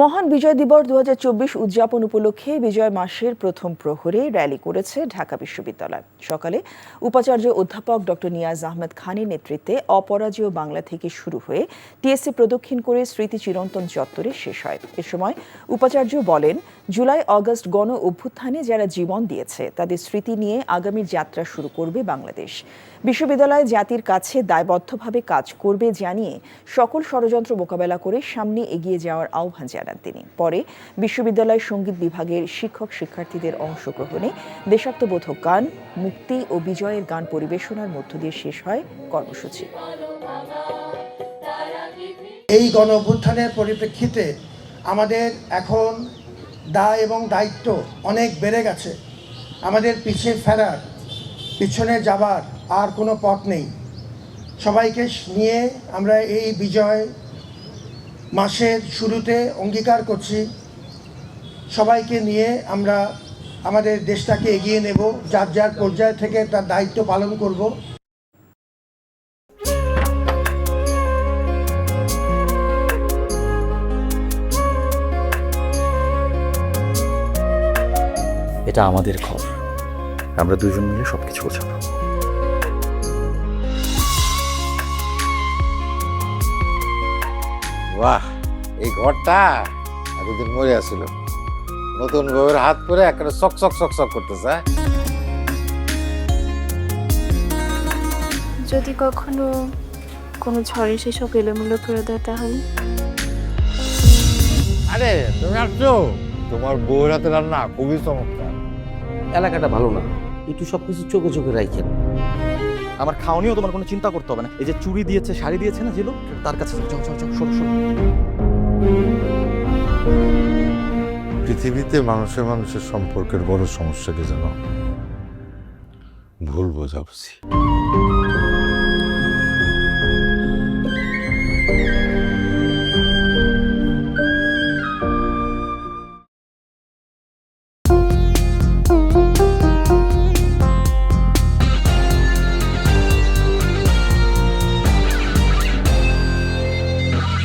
মহান বিজয় দিবস ২০২৪ উদযাপন উপলক্ষে বিজয় মাসের প্রথম প্রহরে র্যালি করেছে ঢাকা বিশ্ববিদ্যালয়। সকালে উপাচার্য অধ্যাপক ডক্টর নিয়াজ আহমেদ খানের নেতৃত্বে অপরাজেয় বাংলা থেকে শুরু হয়ে টিএসসি প্রদক্ষিণ করে স্মৃতি চিরন্তন চত্বরে শেষ হয়। এ সময় উপাচার্য বলেন, জুলাই আগস্ট গণ অভ্যুত্থানে যারা জীবন দিয়েছে তাদের স্মৃতি নিয়ে আগামীর যাত্রা শুরু করবে বাংলাদেশ। বিশ্ববিদ্যালয় জাতির কাছে দায়বদ্ধভাবে কাজ করবে জানিয়ে সকল ষড়যন্ত্র মোকাবেলা করে সামনে এগিয়ে যাওয়ার আহ্বান জানান তিনি। পরে বিশ্ববিদ্যালয় সঙ্গীত বিভাগের শিক্ষক শিক্ষার্থীদের অংশগ্রহণে দেশাত্মবোধক গান, মুক্তি ও বিজয়ের গান পরিবেশনার মধ্য দিয়ে শেষ হয় কর্মসূচি। এই গণ অভ্যুত্থানের পরিপ্রেক্ষিতে আমাদের এখন দায় এবং দায়িত্ব অনেক বেড়ে গেছে। আমাদের পিছনে যাবার আর কোনো পথ নেই। সবাইকে নিয়ে আমরা এই বিজয় মাসের শুরুতে অঙ্গীকার করছি, সবাইকে নিয়ে আমরা আমাদের দেশটাকে এগিয়ে নেব, যার যার পর্যায় থেকে তার দায়িত্ব পালন করব। এটা আমাদের ঘর, আমরা দুজন মিলে সবকিছু গোছাবো। বাহ, এই ঘরটা এতদিন মরে আসছিল, নতুন বউয়ের হাত পরে একটা চক চক চক চক করতেছে। যদি কখনো কোনো ঝড়ে সেসব এলোমেলো করে দেয় তাহলে? আরে তুমি আসছো, তোমার বউয়ের হাতে রান্না খুবই চমৎকার। এলাকাটা ভালো না, একটু সবকিছু চোখে চোখে রাখেন। আমার খাওয়ানিও তোমার কোনো চিন্তা করতে হবে না। এই যে চুড়ি দিয়েছে, শাড়ি দিয়েছে না জিলো, তার কাছে যাও যাও যাও, সরো সরো। পৃথিবীতে মানুষের সম্পর্কের বড় সমস্যা কি জানো? ভুল বোঝাবুঝি।